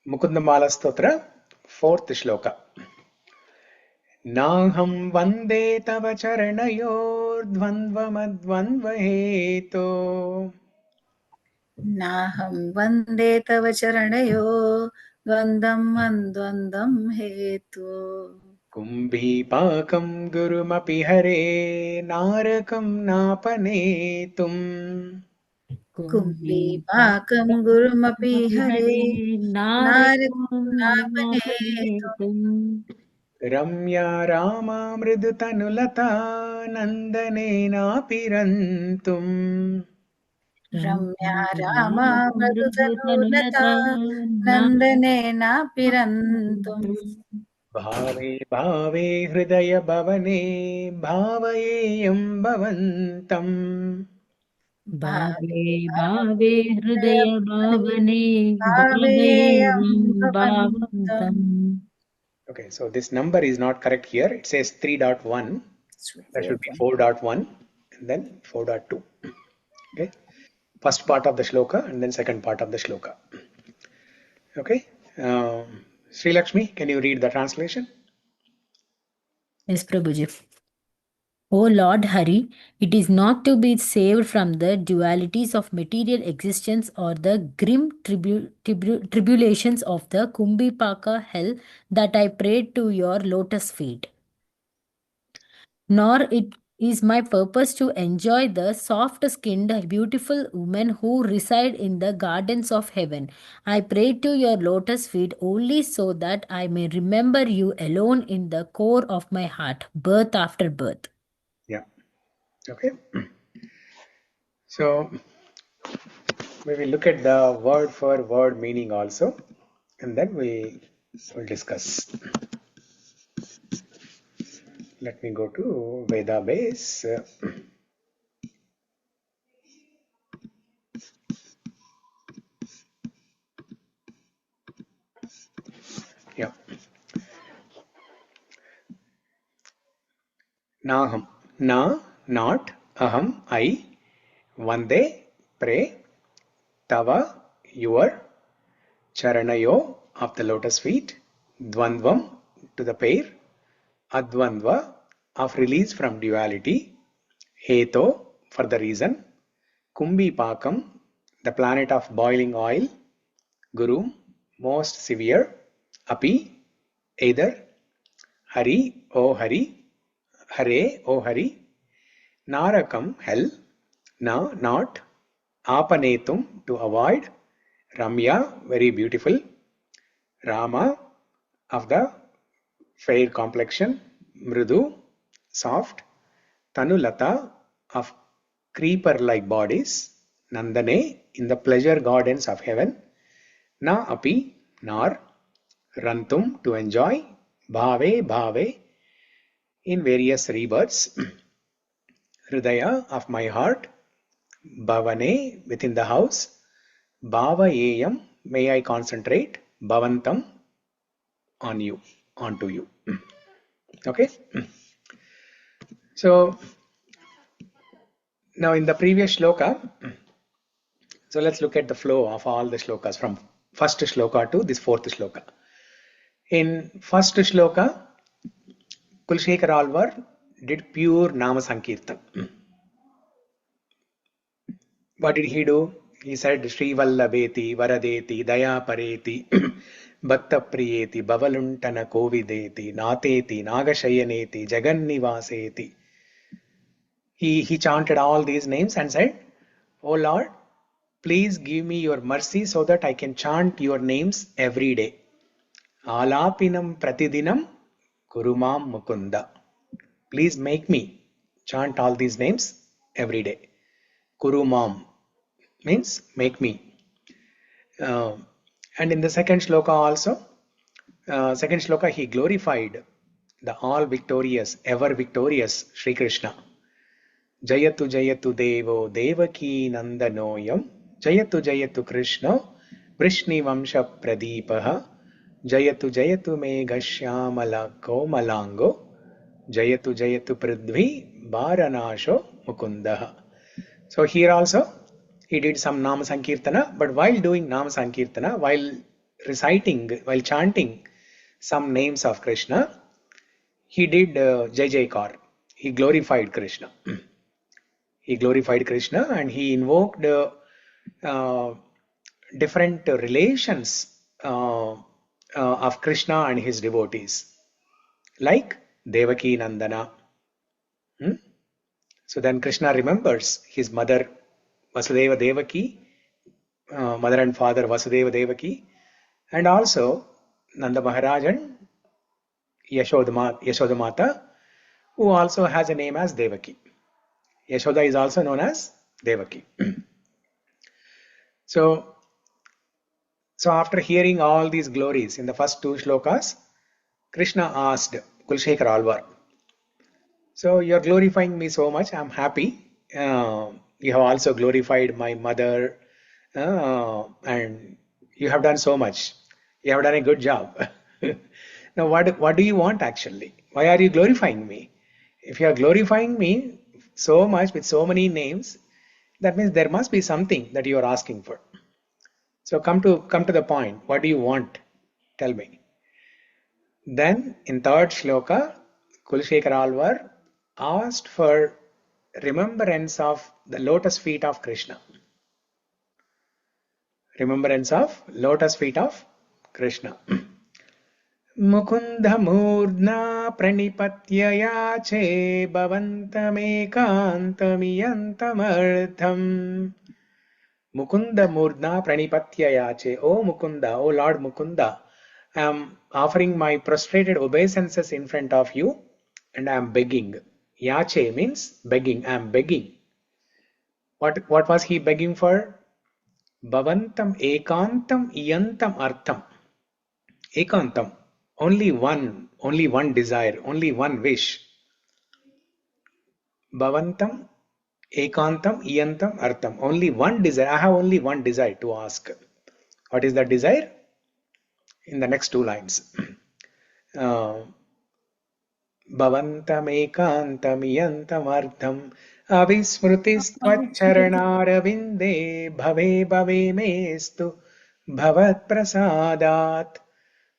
Mukunda-Mālā-Stotra, 4th Shloka. Nāham vande tava ayor dvandvam-advandva-hetoh. Nāham vande tava ayor dvandvam hetoh. Kumbhīpākam gurum hare nārakam nāpanetum. Kumbhīpākam gurum hare nāpanetum. ramyā-rāmā-mr du-tanu-latā nandane nāpi rantum. ramyā-rāmā-mr du-tanu-latā nandane nāpi rantum. bhāve daya-bhavane bhāvayeyam bhavantam. bhāve daya-bhavane bhāvayeyam bhavantam. Okay, so this number is not correct here. It says 3.1. That should be 4.1 and then 4.2. Okay, first part of the shloka and then second part of the shloka. Okay, Sri Lakshmi, can you read the translation? Yes, Prabhuji. O Lord Hari, it is not to be saved from the dualities of material existence or the grim tribulations of the kumbhīpāka hell that I prayed to your lotus feet. Nor it is my purpose to enjoy the soft-skinned, beautiful women who reside in the gardens of heaven. I pray to your lotus feet only so that I may remember you alone in the core of my heart, birth after birth. Yeah. Okay. So we will look at the word for word meaning also, and then we'll discuss. Let me go to Veda base. Yeah. Nāham. Na, not. Aham, I. Vande, pray. Tava, your. Charanayo, of the lotus feet. Dvandvam, to the pair. Advandva, of release from duality. Hetoh, for the reason. Kumbhīpākam, the planet of boiling oil. Gurum, most severe. Api, either. Hari, O Hari. Hare, O Hari. Nārakam, hell. Na, not. Nāpanetum, to avoid. Ramya, very beautiful. Rama, of the fair complexion. Mridu, soft. Tanu-latā, of creeper-like bodies. Nandane, in the pleasure gardens of heaven. Nāpi, nor. Rantum, to enjoy. Bhāve, in various rebirths. Hridaya, of my heart. Bhavane, within the house. Bhāvayeyam, may I concentrate. Bhavantam, on you, onto you. Okay. So now in the previous shloka, so let's look at the flow of all the shlokas from first shloka to this fourth shloka. In first shloka, Kulshekar Alvar did pure Nama Sankirtan. What did he do? He said Shri Vallabheti, Varadeti, Daya-pareti, Bhakta Priyeti, Bhavaluntana Kovideti, Nateti, Nagashayaneti, Jagannivaseti. He chanted all these names and said, O Lord, please give me your mercy so that I can chant your names every day. Alapinam pratidinam kurumam mukunda. Please make me chant all these names every day. Kurumam means make me. And in the second shloka also, he glorified the all victorious, ever victorious Sri Krishna. Jayatu Jayatu Devo Devaki Nandanoyam Jayatu Jayatu Krishna Vrishni Vamsha Pradipaha Jayatu Jayatu Meghashyamala Komalango Jayatu Jayatu Prithvi Varanasho Mukundaha. So here also he did some Nama Sankirtana, but while doing Nama Sankirtana, while reciting, while chanting some names of Krishna, he did Jai Jaikar. He glorified Krishna. He glorified Krishna and he invoked different relations of Krishna and his devotees, like Devaki Nandana. So then Krishna remembers his mother Vasudeva Devaki, mother and father Vasudeva Devaki, and also Nanda Maharaj and Yashoda Mata, who also has a name as Devaki. Yashoda is also known as Devaki. So after hearing all these glories in the first two shlokas, Krishna asked Kulshekar Alvar, so you are glorifying me so much, I am happy. You have also glorified my mother and you have done so much. You have done a good job. Now what do you want actually? Why are you glorifying me? If you are glorifying me so much with so many names, that means there must be something that you are asking for. So come to the point. What do you want? Tell me. Then in third shloka, Kulshekar Alvar asked for remembrance of the lotus feet of Krishna. Remembrance of lotus feet of Krishna. Mukunda-Mālā-Stotra pranipatya yache bhavantam ekantam Mukunda-Mālā pranipatya yache. O Mukunda, O Lord Mukunda, I am offering my prostrated obeisances in front of you and I am begging. Yache means begging. I am begging. What was he begging for? Bhavantam ekantam iyantam artham. Ekantam. Only one desire, only one wish. Bhavantam ekantam iyantam artham. Only one desire. I have only one desire to ask. What is that desire? In the next two lines. Bhavantam ekantam iyantam artham avismrutistvaccharanāravinde bhave mestu bhavat prasadat.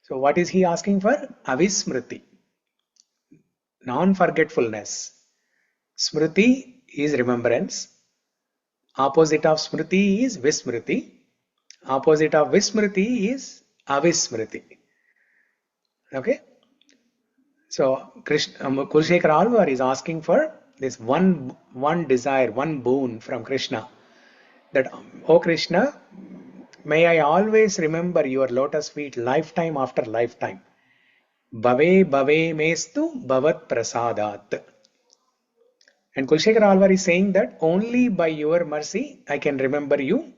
So what is he asking for? Avismriti. Non-forgetfulness. Smriti is remembrance. Opposite of smriti is vismriti. Opposite of vismriti is avismriti. Okay? So Kulshekar Alvar is asking for this one desire, one boon from Krishna. That, O Krishna, may I always remember your lotus feet lifetime after lifetime. Bhave mestu bhavat prasadat. And Kulshekar Alvar is saying that only by your mercy I can remember you.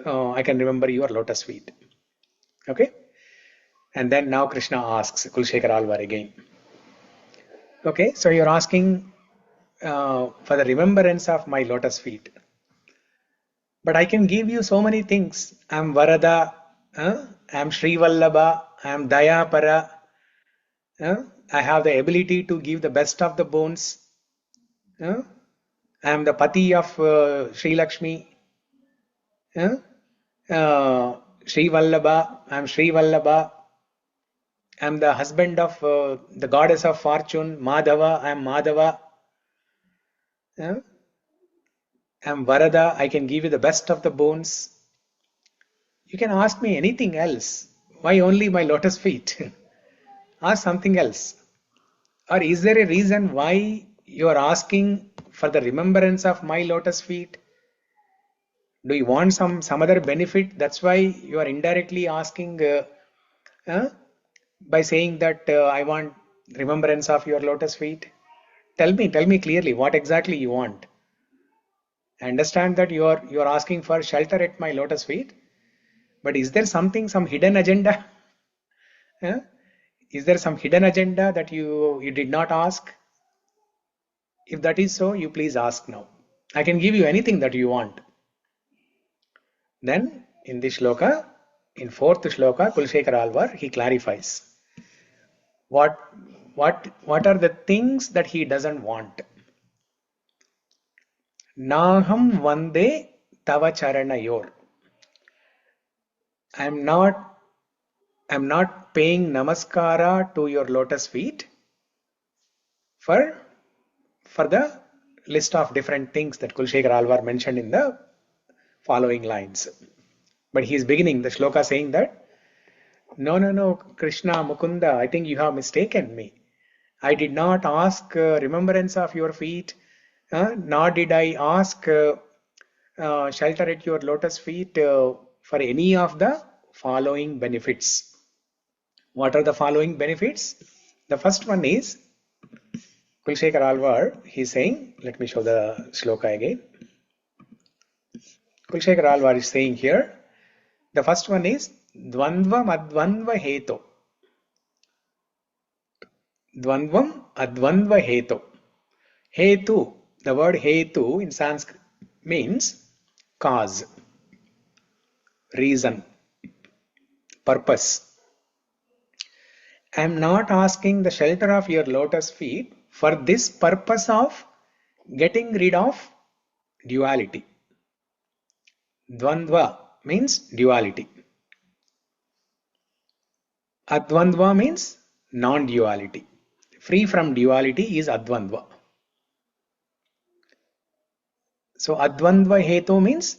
I can remember your lotus feet. Okay? And then now Krishna asks Kulshekar Alvar again. Okay, so you're asking for the remembrance of my lotus feet. But I can give you so many things. I am Varada, I am Sri Vallabha, I am Dayapara. I have the ability to give the best of the boons. I am the Pati of Sri Lakshmi. Sri Vallabha, I am Sri Vallabha. I am the husband of the goddess of fortune, Madhava, I am Madhava. I am Varada, I can give you the best of the boons. You can ask me anything else. Why only my lotus feet? Ask something else. Or is there a reason why you are asking for the remembrance of my lotus feet? Do you want some other benefit? That's why you are indirectly asking by saying that I want remembrance of your lotus feet. Tell me clearly what exactly you want. I understand that you are asking for shelter at my lotus feet, but is there some hidden agenda? Is there some hidden agenda that you did not ask? If that is so, you please ask now. I can give you anything that you want. Then in this shloka, in fourth shloka, Kulshekar Alvar, he clarifies what are the things that he doesn't want. Nāham vande tava caran ayor. I am not I'm not paying namaskara to your lotus feet for the list of different things that Kulshekar Alvar mentioned in the following lines. But he is beginning the shloka saying that, no, Krishna, Mukunda, I think you have mistaken me. I did not ask remembrance of your feet, nor did I ask shelter at your lotus feet for any of the following benefits. What are the following benefits? The first one is, Kulshekar Alvar, he is saying, let me show the shloka again. Kulshekar Alvar is saying here, the first one is dvandvam advandva-hetoh. Dvandvam advandva-hetoh. Hetu, the word hetu in Sanskrit means cause, reason, purpose. I am not asking the shelter of your lotus feet for this purpose of getting rid of duality. Dvandva means duality. Advandva means non-duality. Free from duality is advandva. So advandva-hetoh means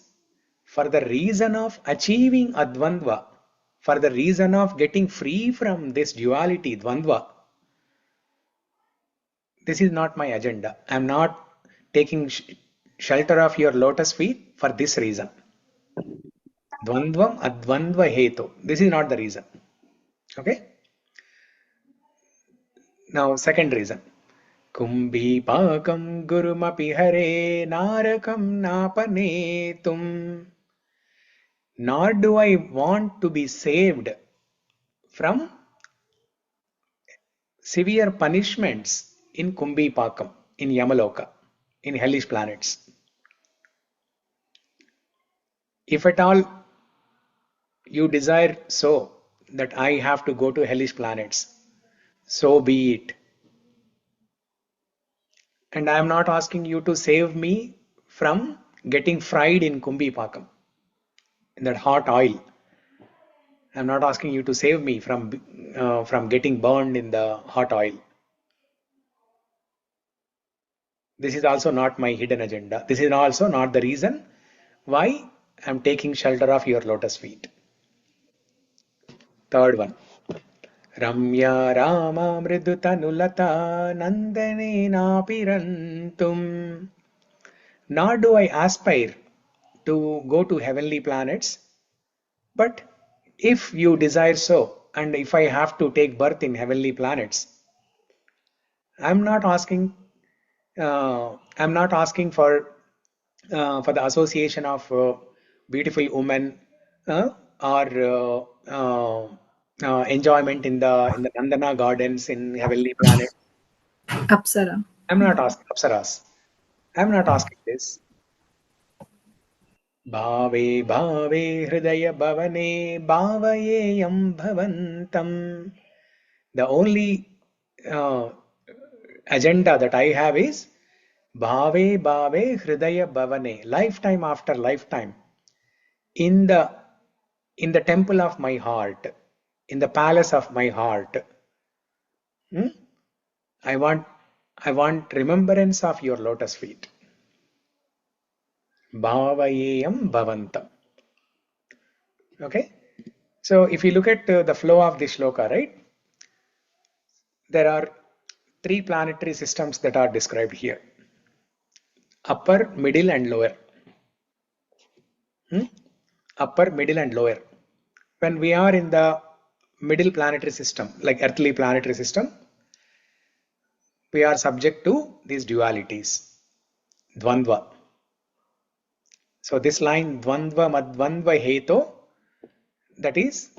for the reason of achieving advandva, for the reason of getting free from this duality, dvandva, this is not my agenda. I am not taking shelter of your lotus feet for this reason. Dvandvam advandva-hetoh. This is not the reason. Okay? Now, second reason. Kumbhīpākam gurum hare nārakam nāpanetum. Nor do I want to be saved from severe punishments in kumbhīpākam, in Yamaloka, in hellish planets. If at all you desire so that I have to go to hellish planets, so be it. And I am not asking you to save me from getting fried in kumbhīpākam, in that hot oil. I am not asking you to save me from getting burned in the hot oil. This is also not my hidden agenda. This is also not the reason why I am taking shelter of your lotus feet. Third one. Ramyā-rāmā-mr du-tanu-latā nandane nāpi rantum. Nor do I aspire to go to heavenly planets, but if you desire so, and if I have to take birth in heavenly planets, I'm not asking for the association of beautiful women or enjoyment in the Nandana gardens in heavenly planet. Apsara. I'm not asking apsaras. I'm not asking this. Bhāve daya-bhavane bhāvayeyam bhavantam. The only agenda that I have is bhāve daya-bhavane, lifetime after lifetime, in the temple of my heart, in the palace of my heart. I want remembrance of your lotus feet. Bhāvayeyam bhavantam. Okay, so if you look at the flow of this shloka, right, there are three planetary systems that are described here: upper, middle, and lower. Upper, middle, and lower. When we are in the middle planetary system, like earthly planetary system, we are subject to these dualities, dvandva. So this line, dvandvam advandva-hetoh, that is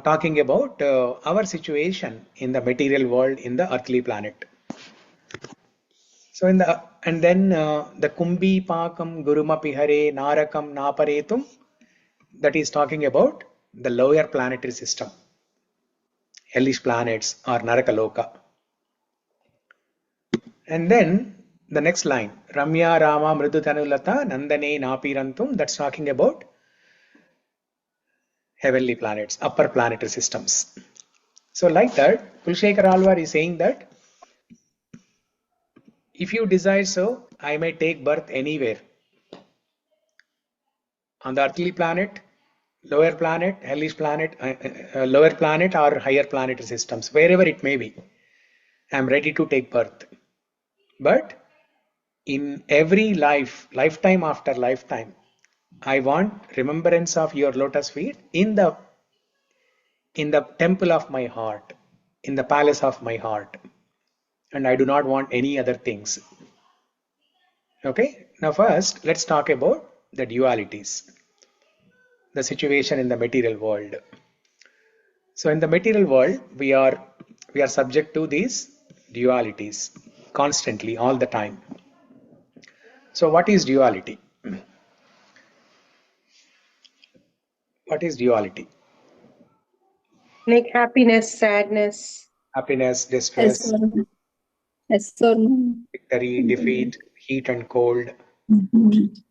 talking about our situation in the material world, in the earthly planet. So the kumbhīpākam gurum hare nārakam nāpanetum, that is talking about the lower planetary system, hellish planets or narakaloka. And then the next line, ramyā-rāmā-mr du-tanu-latā nandane nāpi rantum, that's talking about heavenly planets, upper planetary systems. So like that, Kulshekar Alvar is saying that if you desire so, I may take birth anywhere. On the earthly planet, lower planet, hellish planet, lower planet or higher planetary systems, wherever it may be. I am ready to take birth. But in every lifetime after lifetime, I want remembrance of your lotus feet in the temple of my heart, in the palace of my heart. And I do not want any other things. Okay, now first let's talk about the dualities, the situation in the material world. So in the material world, we are subject to these dualities constantly, all the time. So what is duality? What is duality? Like happiness, sadness. Happiness, Yes, distress, sir. Yes, sir. victory, defeat, heat and cold. Mhm.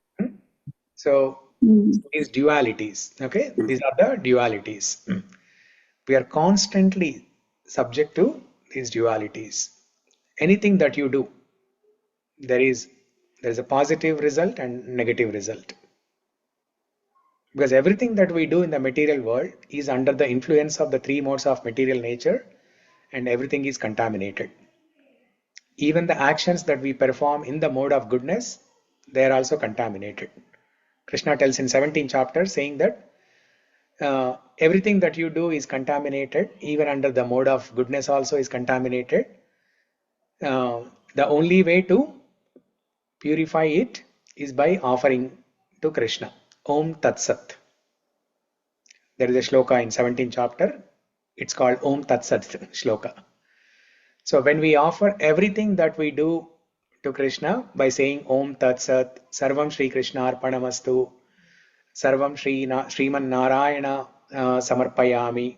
So Mm. these dualities, okay, these are the dualities. We are constantly subject to these dualities. Anything that you do, there is a positive result and negative result. Because everything that we do in the material world is under the influence of the three modes of material nature, and everything is contaminated. Even the actions that we perform in the mode of goodness, they are also contaminated. Krishna tells in 17th chapter saying that everything that you do is contaminated, even under the mode of goodness also is contaminated. The only way to purify it is by offering to Krishna. Om Tat Sat. There is a shloka in 17th chapter. It's called Om Tat Sat shloka. So when we offer everything that we do to Krishna by saying Om Tat Sat, Sarvam Shri Krishna Arpanamastu, Sarvam Shriman Narayana Samarpayami,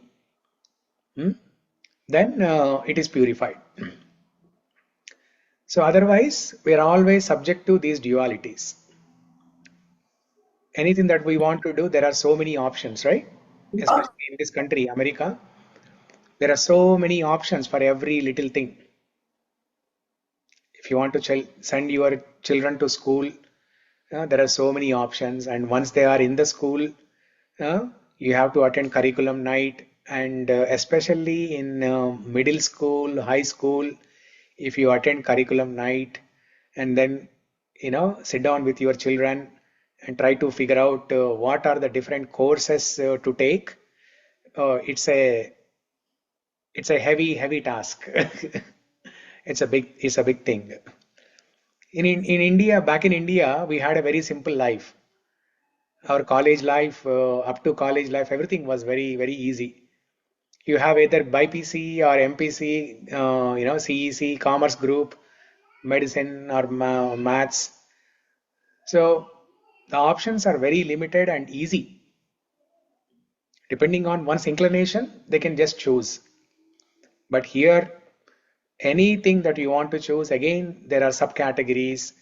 then it is purified. So otherwise, we are always subject to these dualities. Anything that we want to do, there are so many options, right? Especially in this country, America, there are so many options for every little thing. If you want to send your children to school, there are so many options, and once they are in the school, you have to attend curriculum night, and especially in middle school, high school, if you attend curriculum night and then sit down with your children and try to figure out what are the different courses to take, it's a heavy task. It's a big thing. In India, back in India, we had a very simple life. Our college life, up to college life, everything was very easy. You have either BPC or MPC, CEC, commerce group, medicine or maths. So the options are very limited and easy. Depending on one's inclination, they can just choose. But here, anything that you want to choose, again, there are subcategories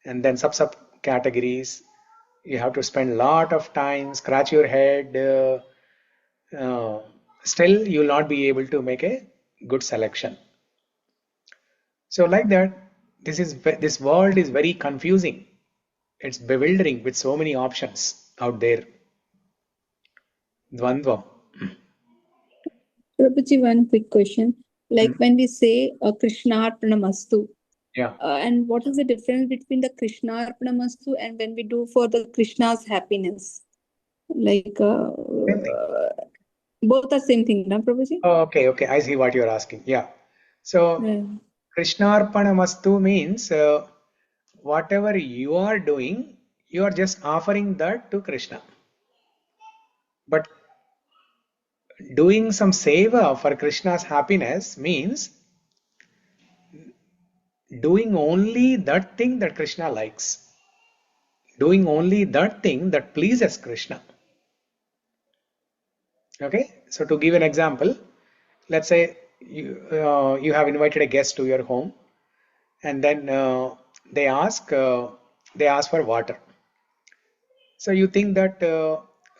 and then sub-subcategories. You have to spend a lot of time, scratch your head. Still, you will not be able to make a good selection. So like that, this world is very confusing. It's bewildering with so many options out there. Dvandvam. Prabhuji, one quick question. Like when we say Krishnarpanamastu, Yeah. and what is the difference between the Krishnarpanamastu and when we do for the Krishna's happiness? Like Same thing. both are same thing, na Prabhuji? Oh, okay. I see what you're asking. Yeah. So Yeah. Krishnarpanamastu means whatever you are doing, you are just offering that to Krishna. But doing some seva for Krishna's happiness means doing only that thing that Krishna likes. Doing only that thing that pleases Krishna. Okay, so to give an example, let's say you have invited a guest to your home, and then they ask for water. So you think that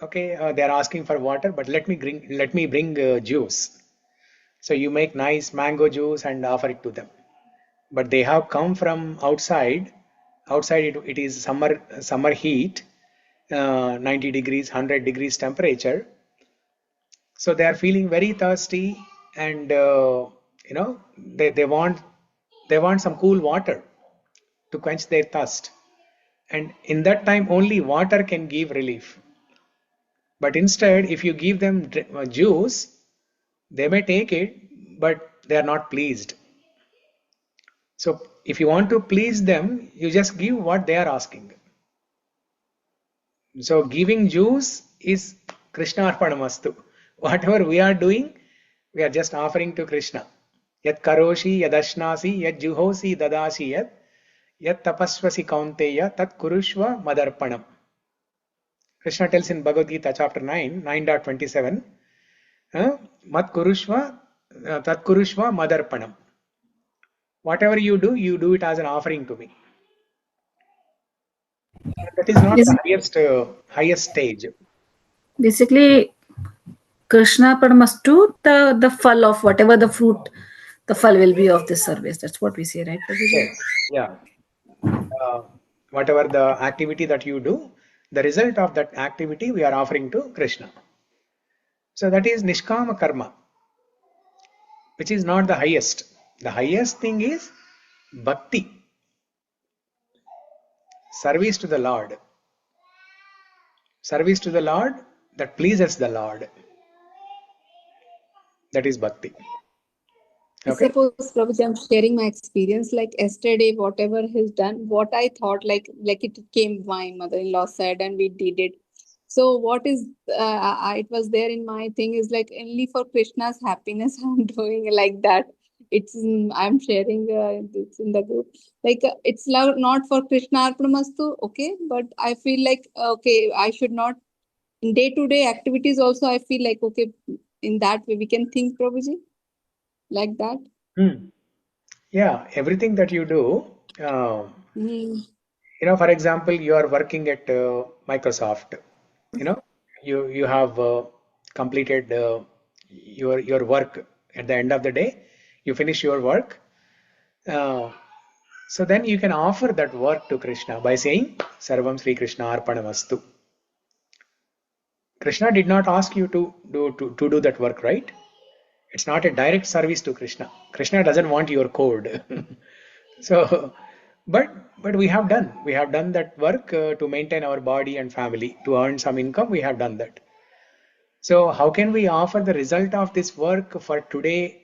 Okay, they are asking for water, but let me bring juice. So you make nice mango juice and offer it to them. But they have come from outside. Outside it is summer heat, 90 degrees, 100 degrees temperature. So they are feeling very thirsty, and they want some cool water to quench their thirst. And in that time only water can give relief. But instead, if you give them juice, they may take it, but they are not pleased. So if you want to please them, you just give what they are asking. So giving juice is Krishna Arpanamastu. Whatever we are doing, we are just offering to Krishna. Yat karoshi, yad ashnasi, yad juhosi, dadashi, yat tapasvasi kaunteya, tat kurushva madarpanam. Krishna tells in Bhagavad Gita chapter 9.27, mat kurushva, tat kurushva madarpanam. Whatever you do it as an offering to me. That is not the highest stage. Basically, Krishna Paramastu, the fall of whatever the fruit, the fall will be of this service. That's what we say, right? Yes. Yeah. Whatever the activity that you do, the result of that activity we are offering to Krishna. So that is Nishkama Karma, which is not the highest. The highest thing is Bhakti, service to the Lord. Service to the Lord that pleases the Lord. That is Bhakti. Okay. Suppose, Prabhuji, I'm sharing my experience. Like yesterday, whatever he's done, what I thought, like it came, my mother-in-law said, and we did it. So what is, it was there in my thing is like only for Krishna's happiness I'm doing like that. I'm sharing it's in the group. Like it's not for Krishna Arpanamastu, okay? But I feel like, okay, I should not, in day-to-day activities also, I feel like, okay, in that way we can think, Prabhuji, like that. Yeah, everything that you do, for example, you are working at Microsoft. You have completed your work. At the end of the day, you finish your work. So then you can offer that work to Krishna by saying Sarvam Sri Krishna Arpanamastu. Krishna did not ask you to do that work, right? It's not a direct service to Krishna. Krishna doesn't want your code. So, but we have done that work to maintain our body and family, to earn some income. We have done that. So how can we offer the result of this work for today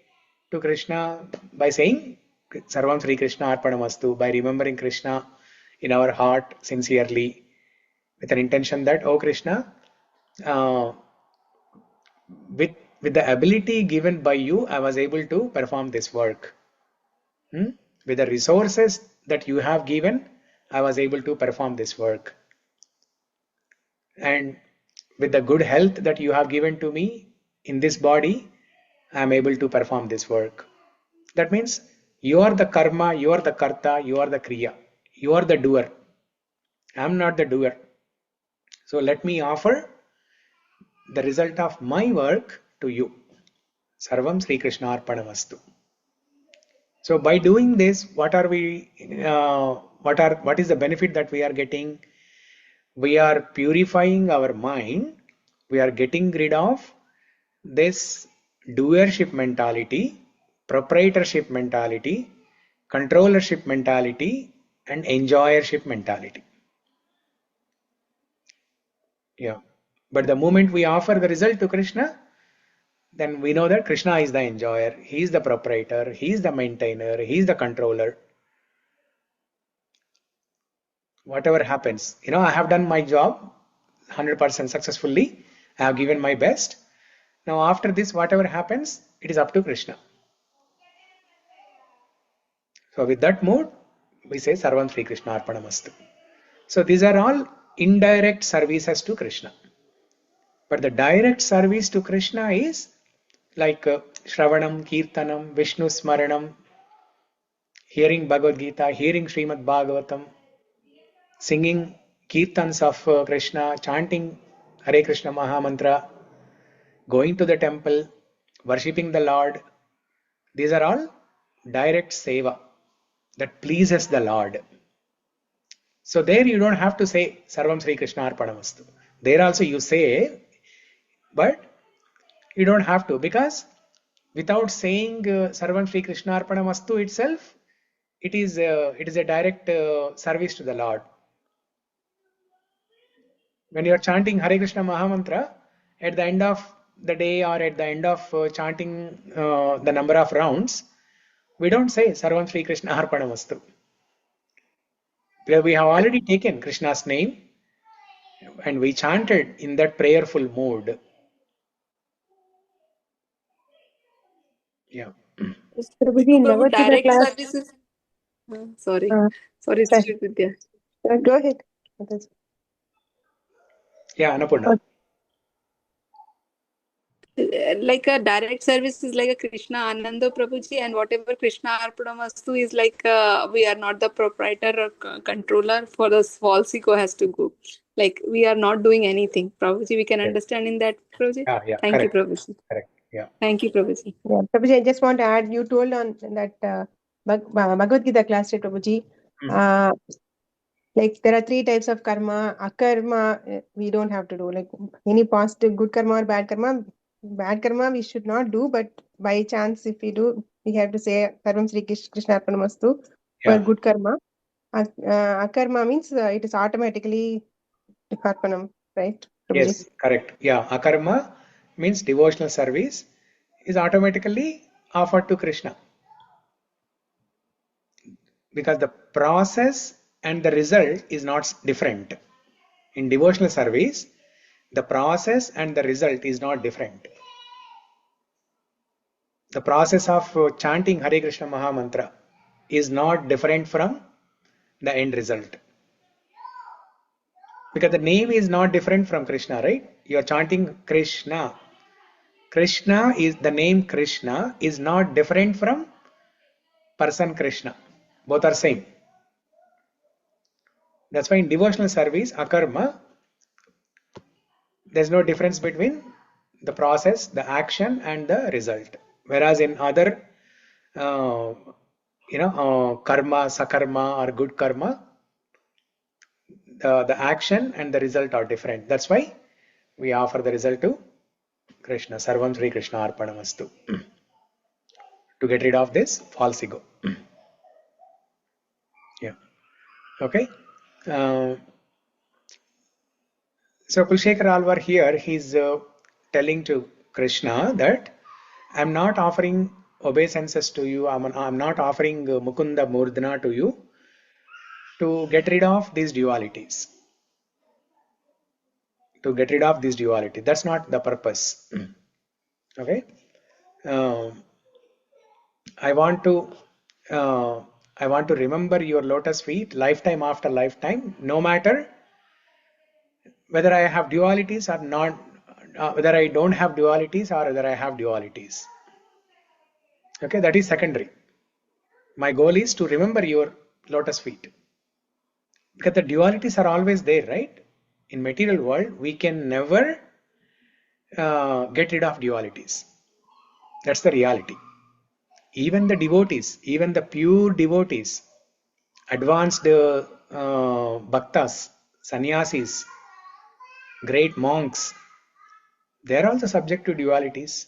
to Krishna? By saying Sarvam Sri Krishna Arpanamastu, by remembering Krishna in our heart sincerely, with an intention that, oh Krishna, with the ability given by you, I was able to perform this work. With the resources that you have given, I was able to perform this work. And with the good health that you have given to me in this body, I am able to perform this work. That means you are the karma, you are the karta, you are the kriya, you are the doer. I am not the doer. So let me offer the result of my work to you. Sarvam Sri Krishna Arpanamastu. So by doing this, what is the benefit that we are getting? We are purifying our mind. We are getting rid of this doership mentality, proprietorship mentality, controllership mentality, and enjoyership mentality. Yeah. But the moment we offer the result to Krishna, then we know that Krishna is the enjoyer, he is the proprietor, he is the maintainer, he is the controller. Whatever happens, I have done my job 100% successfully. I have given my best. Now after this, whatever happens, it is up to Krishna. So with that mood, we say Sarvam Sri Krishna Arpanamastu. So these are all indirect services to Krishna. But the direct service to Krishna is like Shravanam, Kirtanam, Vishnu Smaranam, hearing Bhagavad Gita, hearing Srimad Bhagavatam, singing Kirtans of Krishna, chanting Hare Krishna Mahamantra, going to the temple, worshipping the Lord, these are all direct seva that pleases the Lord. So there you don't have to say Sarvam Sri Krishna Arpanamastu. There also you say, but you don't have to, because without saying Sarvam Sri Krishna Arpanamastu itself, it is a direct service to the Lord. When you are chanting Hare Krishna Mahamantra, at the end of the day or at the end of chanting the number of rounds, we don't say Sarvam Sri Krishna Arpanamastu. Because we have already taken Krishna's name and we chanted in that prayerful mood. Yeah. Prabhuji, Prabhu, never to the direct class. services. Sorry, Uh, sorry, sorry. Sri Vidya. Go ahead. Yeah, Annapurna. Like a direct service is like a Krishna Ananda Prabhuji, and whatever Krishna Arpanamastu is like we are not the proprietor or controller, for the false ego has to go. Like we are not doing anything. Prabhuji, we can understand in that, Prabhuji? Yeah, Thank you, correct. Prabhuji. Correct. Yeah. Thank you, Prabhuji. Yeah, Prabhuji, I just want to add, you told on that Bhagavad Gita class, right, Prabhuji? Like there are 3 types of karma. Akarma, we don't have to do. Like any positive, good karma or bad karma. Bad karma we should not do, but by chance if we do, we have to say Sarvam Sri Krishna Arpanamastu for Yeah. good karma. Akarma means it is automatically Arpanam, right, Prabhuji? Yes, correct. Yeah, akarma means devotional service is automatically offered to Krishna. Because the process and the result is not different. In devotional service, the process and the result is not different. The process of chanting Hare Krishna Mahamantra is not different from the end result. Because the name is not different from Krishna, right? You are chanting Krishna. Krishna is the name Krishna is not different from person Krishna. Both are same. That's why in devotional service, akarma, there's no difference between the process, the action, and the result. Whereas in other, karma, sakarma, or good karma, the action and the result are different. That's why we offer the result to Krishna. Sarvam Sri Krishna Arpanamastu. To get rid of this false ego. Yeah. Okay. So Kulshekar Alvar here, he's telling to Krishna that I'm not offering obeisances to you. I'm not offering Mukunda Murdana to you to get rid of these dualities. To get rid of this duality. That's not the purpose. Okay. I want to remember your lotus feet lifetime after lifetime, no matter whether I have dualities or not, whether I don't have dualities or whether I have dualities. Okay, that is secondary. My goal is to remember your lotus feet. Because the dualities are always there, right? In material world, we can never get rid of dualities. That's the reality. Even the devotees, even the pure devotees, advanced bhaktas, sannyasis, great monks, they are also subject to dualities.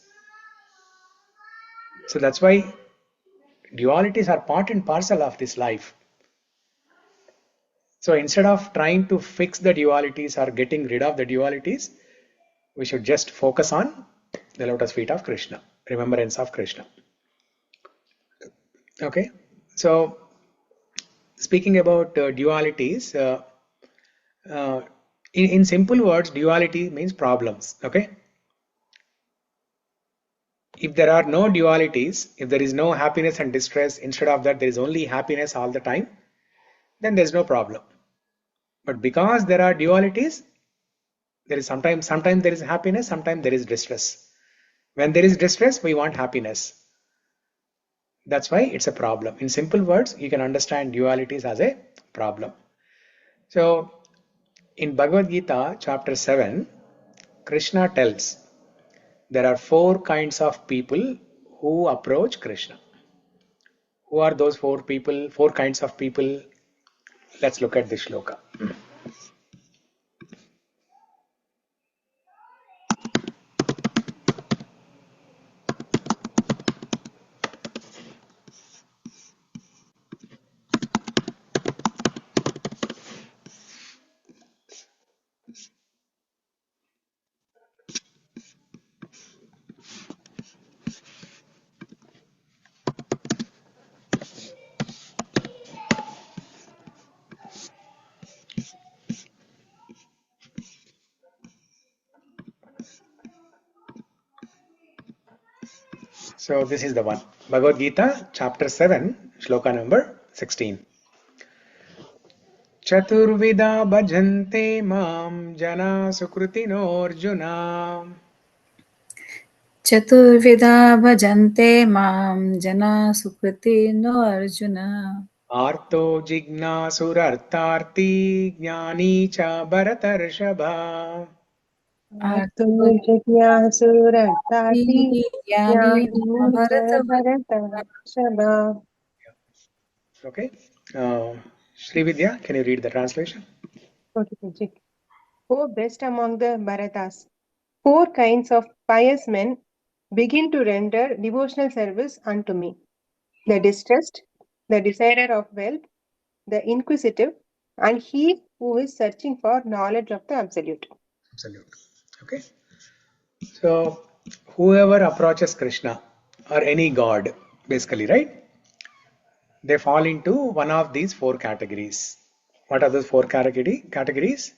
So that's why dualities are part and parcel of this life. So instead of trying to fix the dualities or getting rid of the dualities, we should just focus on the lotus feet of Krishna, remembrance of Krishna. Okay, so speaking about dualities, in simple words, duality means problems. Okay, if there are no dualities, if there is no happiness and distress, instead of that there is only happiness all the time, then there is no problem. But because there are dualities, there is sometimes there is happiness, sometimes there is distress. When there is distress, we want happiness. That's why it's a problem. In simple words, you can understand dualities as a problem. So in Bhagavad Gita chapter 7, Krishna tells there are 4 kinds of people who approach Krishna. Who are those 4 people, 4 kinds of people? Let's look at this shloka. So this is the one. Bhagavad Gita, chapter 7, shloka number 16. Chaturvida bhajante mam jana sukritino arjuna. Chaturvida bhajante mam jana sukriti no arjuna. Arto jignasurartarti jnani cha bharatarshava. Arto jignasurartarti Yani jnani cha bharatarshava. Okay. Srividya, can you read the translation? Okay, Pujit. O best among the Bharatas, 4 kinds of pious men begin to render devotional service unto me: the distressed, the desirer of wealth, the inquisitive, and he who is searching for knowledge of the Absolute. Absolute. Okay. So whoever approaches Krishna or any god, basically, right? They fall into one of these 4 categories. What are those 4 categories?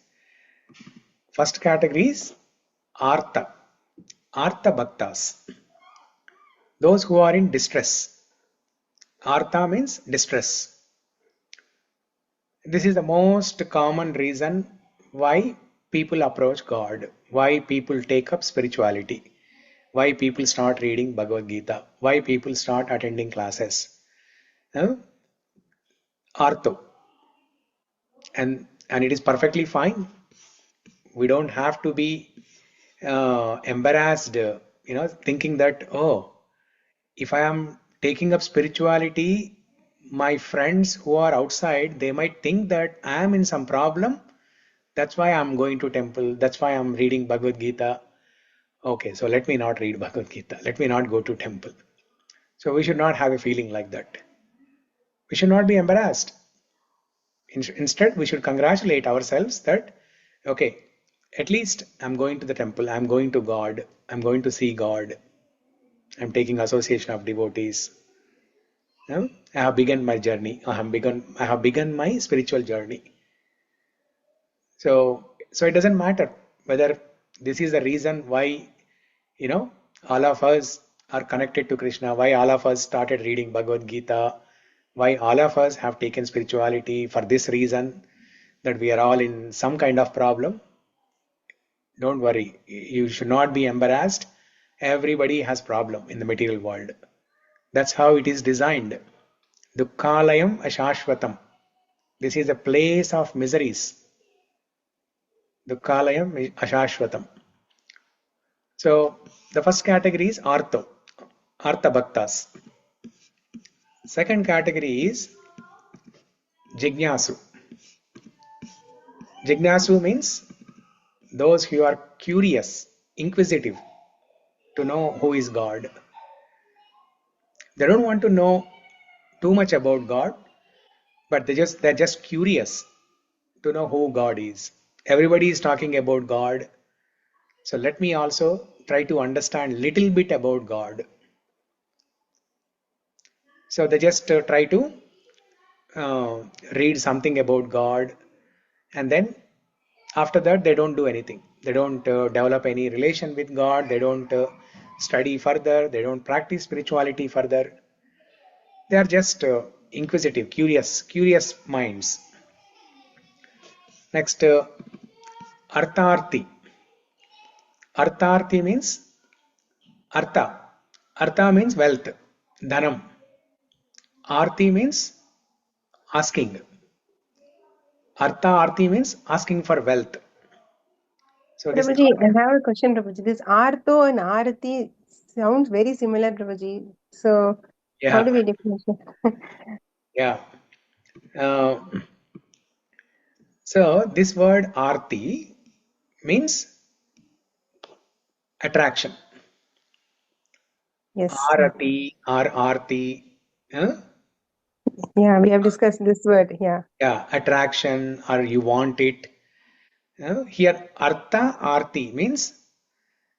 First category is Artha Bhaktas. Those who are in distress. Artha means distress. This is the most common reason why people approach God, why people take up spirituality, why people start reading Bhagavad Gita, why people start attending classes. Artho. And it is perfectly fine. We don't have to be embarrassed, thinking that, oh, if I am taking up spirituality, my friends who are outside, they might think that I am in some problem. That's why I'm going to temple. That's why I'm reading Bhagavad Gita. Okay, so let me not read Bhagavad Gita. Let me not go to temple. So we should not have a feeling like that. We should not be embarrassed. Instead, we should congratulate ourselves that, okay, at least I'm going to the temple. I'm going to God. I'm going to see God. I'm taking association of devotees. I have begun my journey. I have begun my spiritual journey. So it doesn't matter whether this is the reason why, all of us are connected to Krishna, why all of us started reading Bhagavad Gita, why all of us have taken spirituality for this reason, that we are all in some kind of problem. Don't worry. You should not be embarrassed. Everybody has problem in the material world. That's how it is designed. Dukkhalayam ashashvatam. This is a place of miseries. Dukkhalayam ashashvatam. So the first category is Artha Bhaktas. Second category is Jignasu. Jignasu means those who are curious, inquisitive to know who is God. They don't want to know too much about God, but they're just curious to know who God is. Everybody is talking about God, so let me also try to understand little bit about God. So they just try to read something about God, and then after that they don't do anything. They don't develop any relation with God. They don't study further. They don't practice spirituality further. They are just inquisitive, curious minds. Next, Artharthi. Artharthi means Artha. Artha means wealth, Dhanam. Arti means asking. Artha Arti means asking for wealth. So this Prabhuji, I have a question, Prabhuji. This artho and arati sounds very similar, Prabhuji. So how do we differentiate? yeah. So this word arti means attraction. Yes. Ārati or arti. Yeah, we have discussed this word. Yeah. Yeah, attraction or you want it. Here, artha, arti means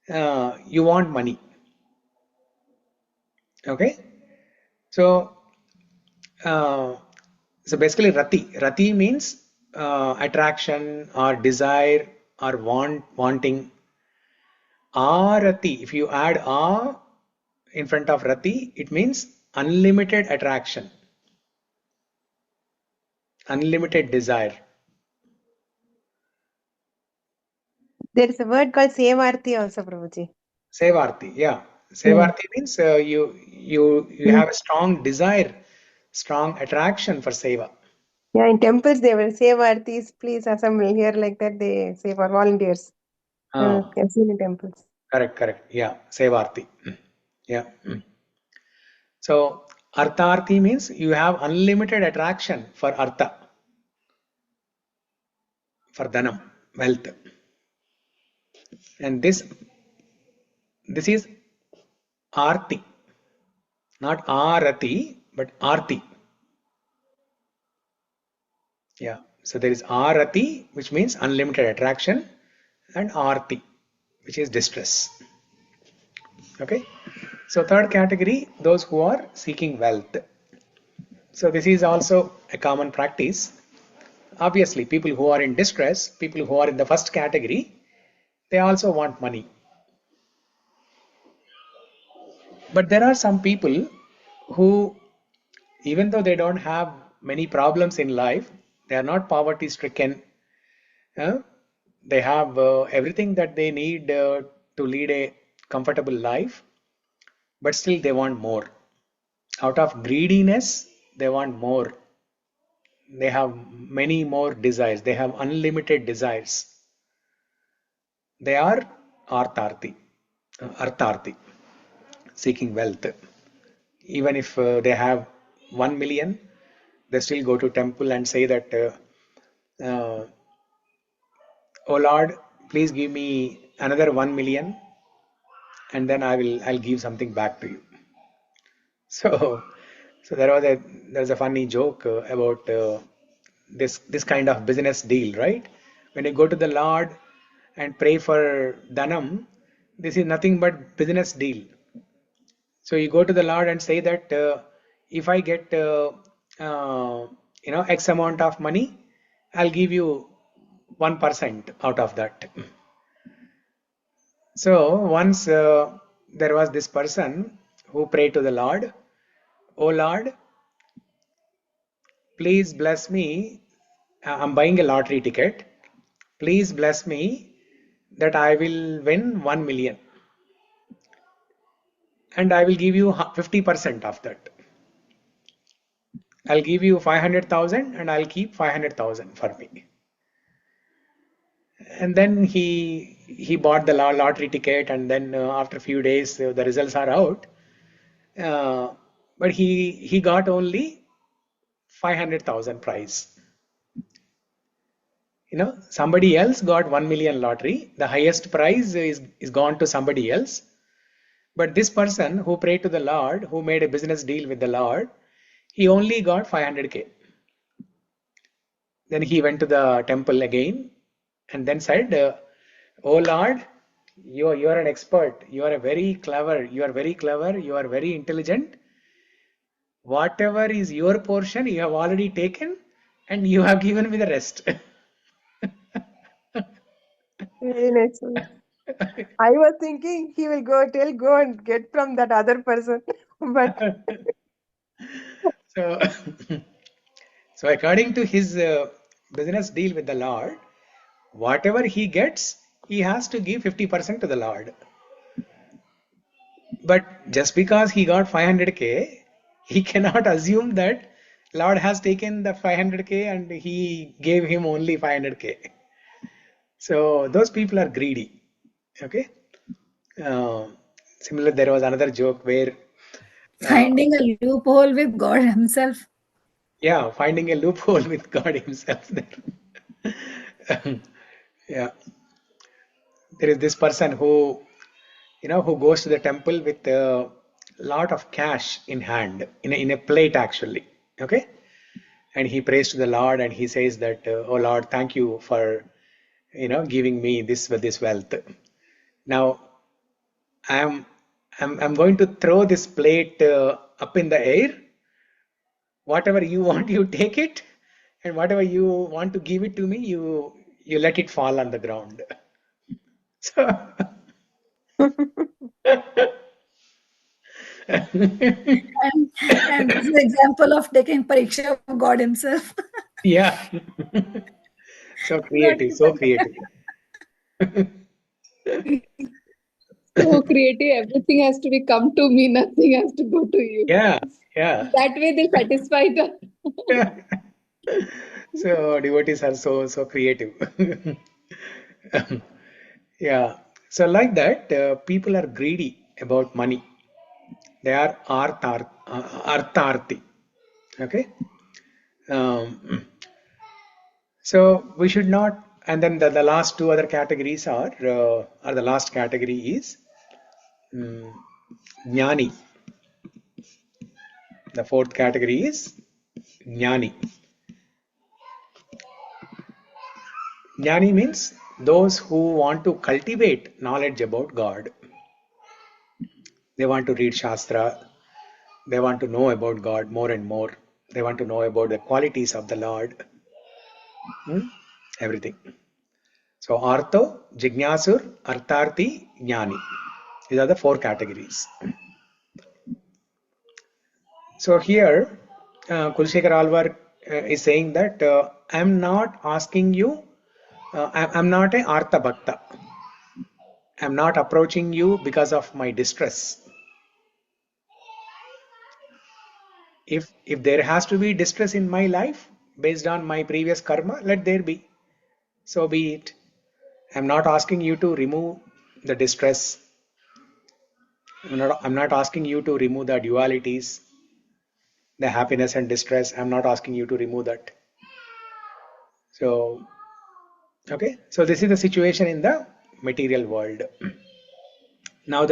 you want money. Okay. So, so basically, rati means attraction or desire or wanting. Ārati, if you add a in front of rati, it means unlimited attraction, unlimited desire. There is a word called sevarti also, Prabhuji. Sevarti, yeah. Sevarti means you have a strong desire, strong attraction for seva. Yeah, in temples they will sevartis, please assemble here, like that they say for volunteers. I've seen in temples. Correct. Yeah, sevarti. Yeah. So artharti means you have unlimited attraction for artha, for dhanam, wealth. And this is arti, not ārati, but arti. Yeah. So there is ārati, which means unlimited attraction, and arti, which is distress. Okay. So third category, those who are seeking wealth. So this is also a common practice. Obviously, people who are in distress, people who are in the first category, they also want money. But there are some people who, even though they don't have many problems in life, they are not poverty stricken. They have everything that they need to lead a comfortable life, but still they want more. Out of greediness, they want more. They have many more desires. They have unlimited desires. They are artharti, seeking wealth. Even if they have 1 million, they still go to temple and say that, oh Lord, please give me another 1 million, and then I'll give something back to you. So there's a funny joke about this kind of business deal, right? When you go to the Lord and pray for dhanam, this is nothing but business deal. So you go to the Lord and say that if I get X amount of money, I'll give you 1% out of that. So once there was this person who prayed to the Lord, "Oh Lord, please bless me. I'm buying a lottery ticket. Please bless me that I will win 1 million. And I will give you 50% of that. I'll give you 500,000 and I'll keep 500,000 for me." And then he bought the lottery ticket, and then after a few days the results are out. But he got only 500,000 prize. Somebody else got 1 million lottery. The highest prize is gone to somebody else. But this person who prayed to the Lord, who made a business deal with the Lord, he only got 500K. Then he went to the temple again and then said, "Oh Lord, you are an expert. You are very clever. You are very clever. You are very intelligent. Whatever is your portion, you have already taken, and you have given me the rest." Very nice. I was thinking he will go and get from that other person, but So, so according to his business deal with the Lord, whatever he gets, he has to give 50% to the Lord. But just because he got 500K, he cannot assume that Lord has taken the 500K and he gave him only 500K. So those people are greedy. Okay. Similar, there was another joke where Finding a loophole with God Himself. yeah, finding a loophole with God Himself there. Yeah, there is this person who who goes to the temple with a lot of cash in hand, in a plate actually. Okay, and he prays to the Lord and he says that, "Oh Lord, thank you for giving me this wealth. Now I'm going to throw this plate up in the air. Whatever you want, you take it, and whatever you want to give it to me, you let it fall on the ground." So And this is an example of taking pariksha of God Himself. yeah, so creative, so creative. So creative, everything has to be come to me, nothing has to go to you. Yeah, yeah. That way they satisfy the So devotees are so creative. Yeah. So like that, people are greedy about money. They are artharti. Okay. So we should not. And then the last two other categories are the last category is jnani. The fourth category is jnani. Jnani means those who want to cultivate knowledge about God. They want to read Shastra. They want to know about God more and more. They want to know about the qualities of the Lord. Everything. So, Artho, Jignasur, Artharti, Jnani. These are the four categories. So, here, Kulshekar Alvar is saying that I'm not asking you, I'm not a Artha Bhakta. I'm not approaching you because of my distress. If there has to be distress in my life based on my previous karma, let there be. So be it. I'm not asking you to remove the distress. I'm not asking you to remove the dualities, the happiness and distress. I'm not asking you to remove that. So, okay. So this is the situation in the material world. Now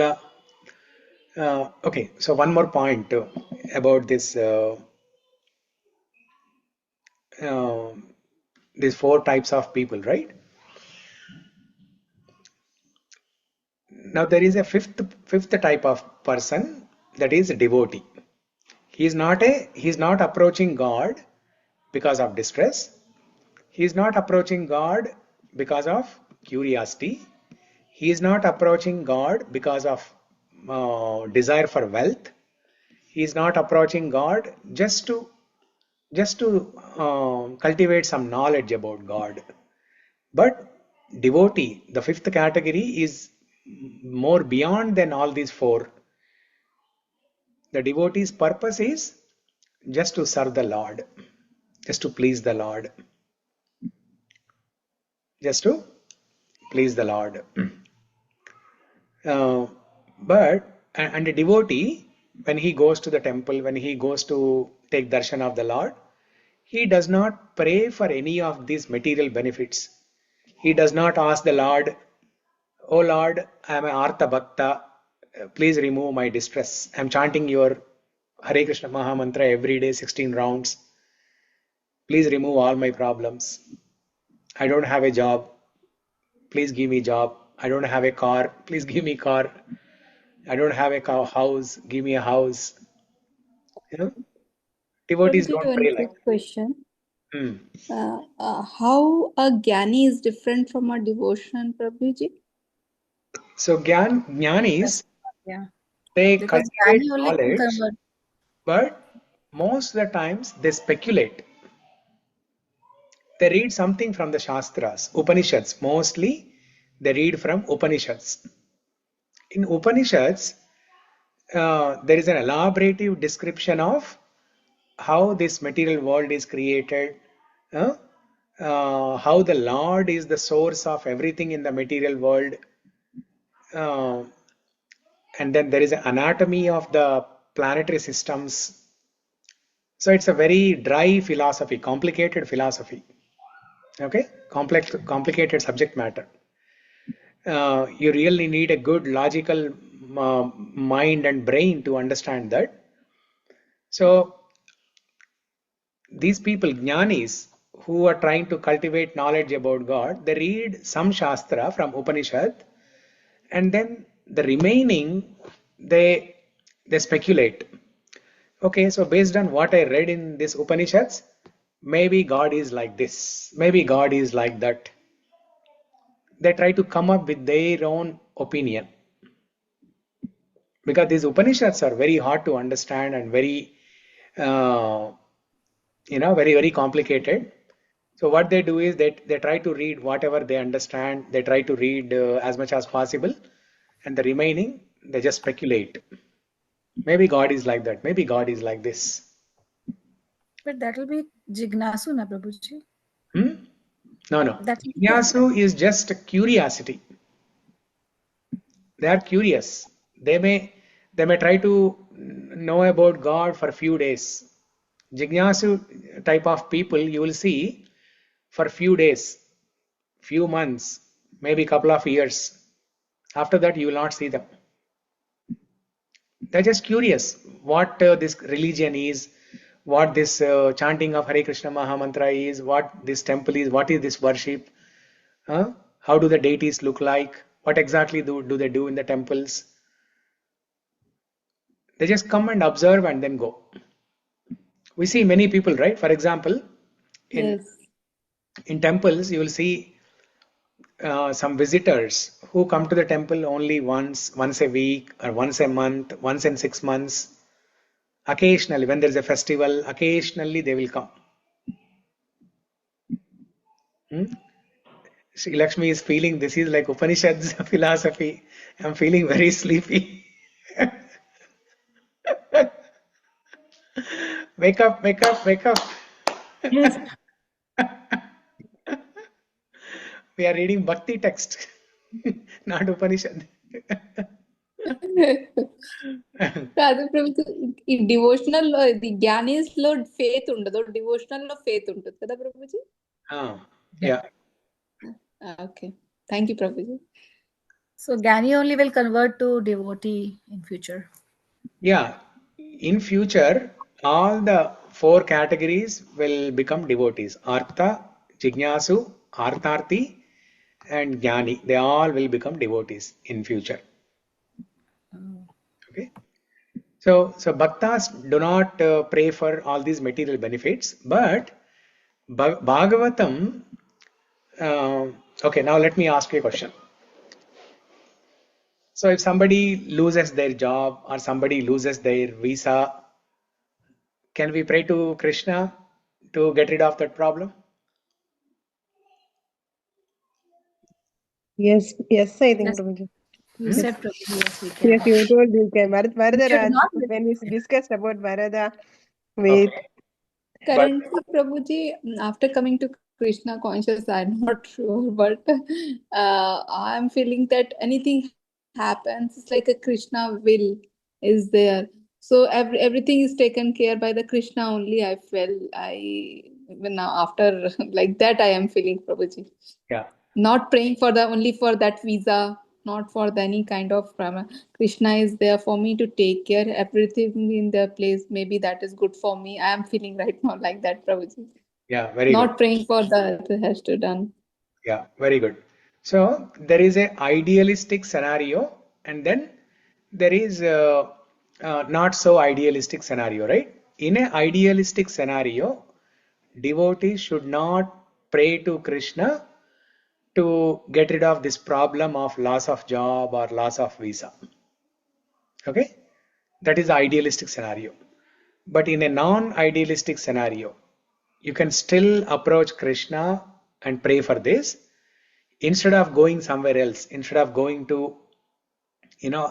okay. So one more point about this. These four types of people, right? Now there is a fifth type of person, that is a devotee. He is not approaching God because of distress. He is not approaching God because of curiosity. He is not approaching God because of desire for wealth. He is not approaching God just to cultivate some knowledge about God. But devotee, the fifth category, is more beyond than all these four. The devotee's purpose is just to serve the Lord, just to please the Lord, just to please the Lord. And a devotee, when he goes to the temple, when he goes to take darshan of the Lord, he does not pray for any of these material benefits. He does not ask the Lord, "Oh Lord, I am an Artha Bhakta, please remove my distress. I am chanting your Hare Krishna Maha Mantra every day, 16 rounds. Please remove all my problems. I don't have a job. Please give me job. I don't have a car. Please give me car. I don't have a house. Give me a house." You know, devotees Prabhuji, don't one pray like quick question. that. How a Gyani is different from a devotion, Prabhuji? So jnanis, Yeah. they Because cultivate Jnani only can knowledge, convert. but most of the times they speculate. They read something from the Shastras, Upanishads. Mostly they read from Upanishads. In Upanishads, there is an elaborative description of how this material world is created, uh, how the Lord is the source of everything in the material world. And then there is an anatomy of the planetary systems. So it's a very dry philosophy, complicated philosophy. Okay, complicated subject matter. You really need a good logical mind and brain to understand that. So these people, jnanis, who are trying to cultivate knowledge about God, they read some shastra from Upanishad, and then the remaining they speculate. Okay, so based on what I read in this Upanishads, maybe God is like this, maybe God is like that. They try to come up with their own opinion, because these Upanishads are very hard to understand and very very complicated. So what they do is they try to read whatever they understand. They try to read as much as possible, and the remaining they just speculate. Maybe God is like that, maybe God is like this. But that will be Jignasu, na Prabhuji? No. That Jignasu is just a curiosity. They are curious. They may try to know about God for a few days. Jignasu type of people you will see for few days, few months, maybe couple of years. After that you will not see them. They're just curious what this religion is, what this chanting of Hare Krishna Maha Mantra is, what this temple is, what is this worship, how do the deities look like, what exactly do they do in the temples. They just come and observe and then go. We see many people, right? For example, in temples, you will see some visitors who come to the temple only once a week, or once a month, once in 6 months. Occasionally, when there is a festival, occasionally they will come. Sri Lakshmi is feeling this is like Upanishad's philosophy. I'm feeling very sleepy. Wake up, wake up, wake up. Yes. We are reading Bhakti text, not Upanishad. కాదు ప్రభుజీ, ఈ devotional లో ఇది జ్ఞానీస్ లో faith ఉండదు, devotional లో faith ఉంటుంది కదా Prabhuji? Yeah. Okay, thank you Prabhuji. So Gyani only will convert to devotee in future. Yeah, in future all the 4 categories will become devotees. Artha, Jignasu, Artharthi and Jnani. They all will become devotees in future. Okay. So bhaktas do not pray for all these material benefits, but Bhagavatam. Okay, now let me ask you a question. So if somebody loses their job or somebody loses their visa, can we pray to Krishna to get rid of that problem? Yes, I think, Yes. Prabhuji. You said Prabhuji, yes, we can. Yes, you told we can. Varada should Raj, not when we discussed about Varada with Currently, Prabhuji, after coming to Krishna conscious, I'm not sure, but I'm feeling that anything happens, it's like a Krishna will is there. So everything is taken care by the Krishna only. I felt even now after like that I am feeling, Prabhuji. Yeah. Not praying for only for that visa, not for any kind of Krishna is there for me to take care everything in their place. Maybe that is good for me. I am feeling right now like that, Prabhuji. Yeah, very Not good. praying for that has to done. Yeah, very good. So there is a idealistic scenario, and then there is not so idealistic scenario, right? In an idealistic scenario, devotees should not pray to Krishna to get rid of this problem of loss of job or loss of visa. Okay, that is the idealistic scenario. But in a non-idealistic scenario, you can still approach Krishna and pray for this, instead of going somewhere else, instead of going to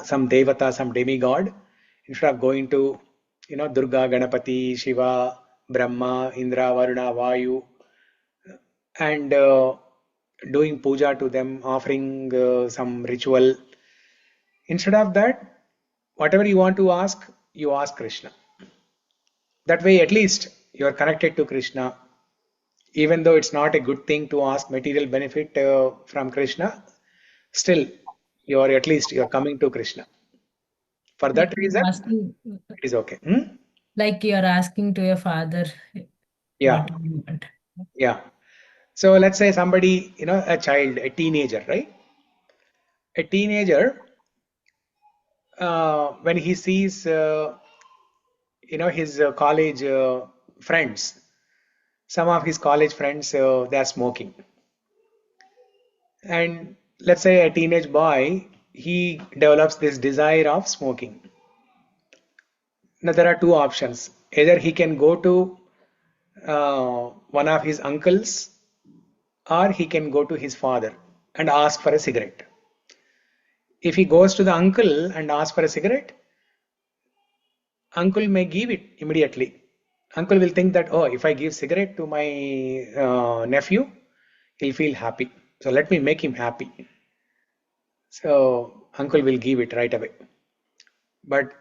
some devata, some demigod, instead of going to Durga, Ganapati, Shiva, Brahma, Indra, Varuna, Vayu, and doing puja to them, offering some ritual. Instead of that, whatever you want to ask, you ask Krishna. That way, at least you are connected to Krishna. Even though it's not a good thing to ask material benefit from Krishna, still you are coming to Krishna. For that reason, it is okay. Like you are asking to your father. Yeah. What you want. Yeah. So let's say somebody, a child, a teenager, right? A teenager, when he sees, his college friends, some of his college friends, they are smoking. And let's say a teenage boy, he develops this desire of smoking. Now there are two options. Either he can go to one of his uncles, or he can go to his father and ask for a cigarette. If he goes to the uncle and asks for a cigarette, uncle may give it immediately. Uncle will think that, oh, if I give cigarette to my nephew, he'll feel happy. So let me make him happy. So uncle will give it right away. But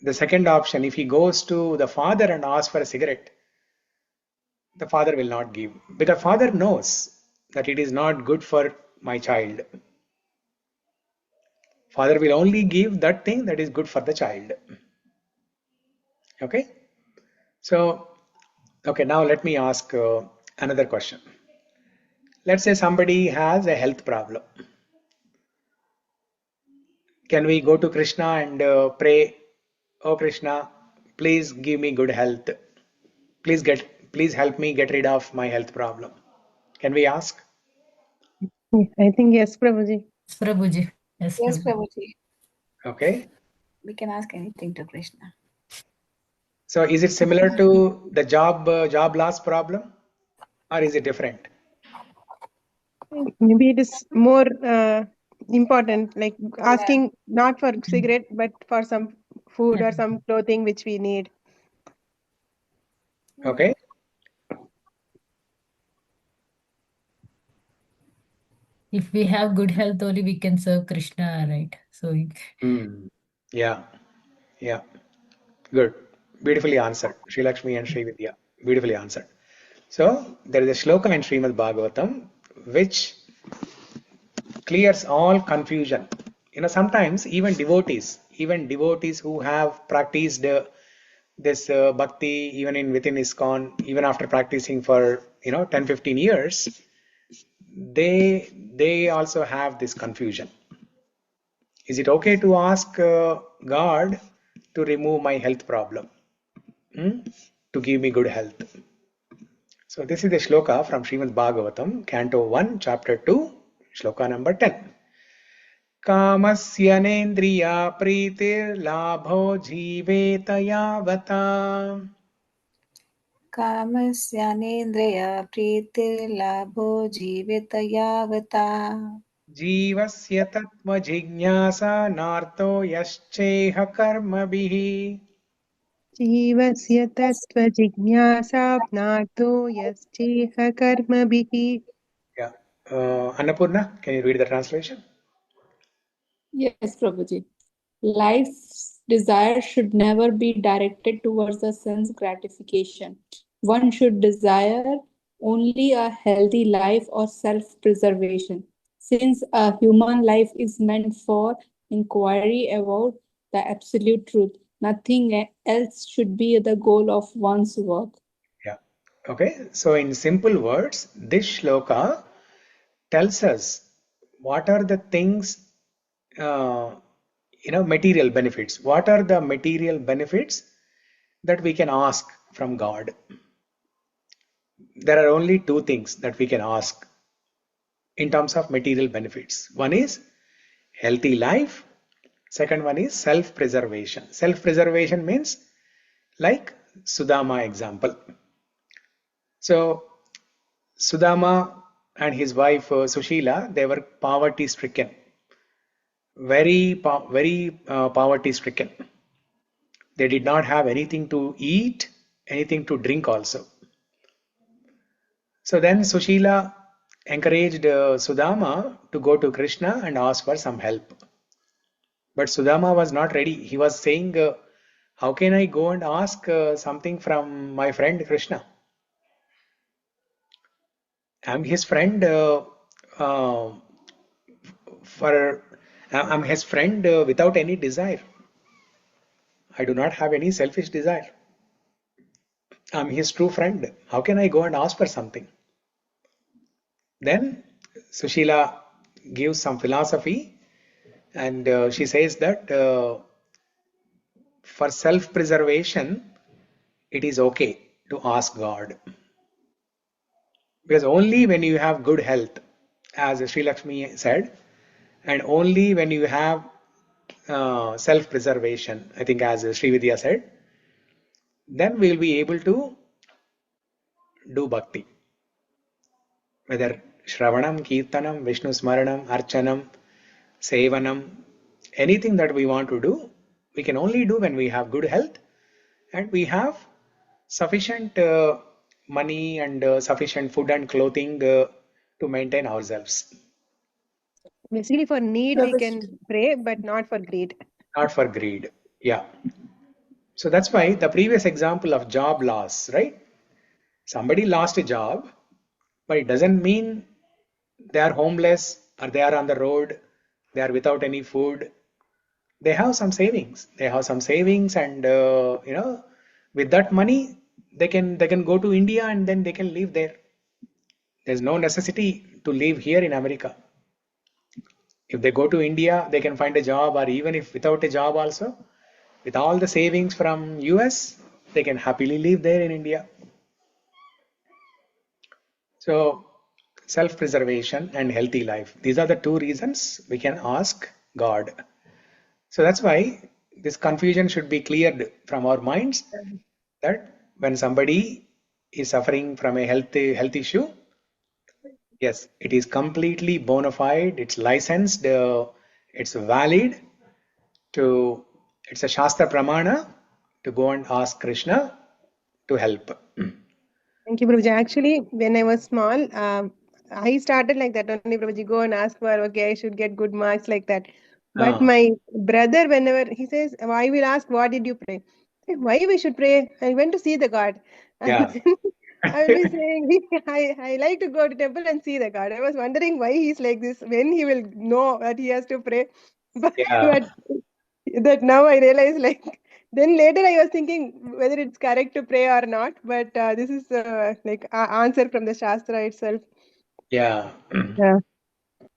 the second option, if he goes to the father and asks for a cigarette, the father will not give, because father knows that it is not good for my child. Father will only give that thing that is good for the child. Okay? So, okay, now let me ask another question. Let's say somebody has a health problem. Can we go to Krishna and pray, oh Krishna, please give me good health. Please help me get rid of my health problem. Can we ask? I think yes, Prabhuji. Yes, Prabhuji. Yes, Yes, Prabhuji. Prabhuji. Okay. We can ask anything to Krishna. So is it similar to the job loss problem, or is it different? Maybe it is more important, like asking not for cigarette, but for some food or some clothing which we need. Okay. If we have good health only, we can serve Krishna, right? So. Yeah. Yeah. Good. Beautifully answered. Sri Lakshmi and Sri Vidya. Beautifully answered. So there is a shloka in Srimad Bhagavatam which clears all confusion. Sometimes even devotees who have practiced this bhakti even within ISKCON, even after practicing for 10-15 years, they also have this confusion. Is it okay to ask God to remove my health problem, to give me good health? So this is the shloka from Srimad Bhagavatam, Canto 1, Chapter 2, shloka number 10. कामस्य नेन्द्रिया प्रीतिर्लाभो जीवेत यावता कामस्यानेन्द्रिय प्रीतिर्लाभो जीवित यावता जीवस्य तत्त्वजिज्ञासा नार्तो यश्चेह कर्मभिः जीवस्य तत्त्वजिज्ञासा ज्ञातो यश्चेह कर्मभिः. Yeah. Annapurna, can you read the translation? Yes, Prabhuji. Life's desire should never be directed towards the sense gratification. One should desire only a healthy life or self-preservation. Since a human life is meant for inquiry about the absolute truth, nothing else should be the goal of one's work. Yeah. Okay. So in simple words, this shloka tells us what are the things, material benefits. What are the material benefits that we can ask from God? There are only two things that we can ask in terms of material benefits. One is healthy life. Second one is self-preservation. Self-preservation means like Sudama example. So Sudama and his wife Sushila, they were poverty stricken. Very poverty stricken. They did not have anything to eat, anything to drink also. So then Sushila encouraged Sudama to go to Krishna and ask for some help. But Sudama was not ready. He was saying, how can I go and ask something from my friend Krishna? I'm his friend I'm his friend without any desire. I do not have any selfish desire. I'm his true friend. How can I go and ask for something? Then Sushila gives some philosophy, and she says that for self-preservation, it is okay to ask God. Because only when you have good health, as Sri Lakshmi said, and only when you have self-preservation, I think as Sri Vidya said, then we will be able to do bhakti. Whether Shravanam, Kirtanam, Vishnu Smaranam, Archanam, Sevanam, anything that we want to do, we can only do when we have good health and we have sufficient money and sufficient food and clothing to maintain ourselves. Basically, for need we can pray, but not for greed. Not for greed. Yeah. So that's why the previous example of job loss, right? Somebody lost a job, but it doesn't mean they are homeless or they are on the road, they are without any food. They have some savings. They have some savings, and with that money, they can go to India and then they can live there. There's no necessity to live here in America. If they go to India, they can find a job, or even if without a job also, with all the savings from US, they can happily live there in India. So self-preservation and healthy life. These are the two reasons we can ask God. So that's why this confusion should be cleared from our minds, that when somebody is suffering from a health issue, yes, it is completely bona fide, it's licensed, it's valid to, it's a Shastra Pramana to go and ask Krishna to help. Thank you, Prabhuji. Actually, when I was small, I started like that only, Prabhuji. Go and ask for, okay, I should get good marks like that. But my brother, whenever he says, I will ask, what did you pray? Why we should pray? I went to see the God. Yeah. I will be saying, I like to go to temple and see the God. I was wondering why he's like this, when he will know that he has to pray. But, but that now I realize, like, then later I was thinking whether it's correct to pray or not. But this is like answer from the Shastra itself. Yeah. Yeah.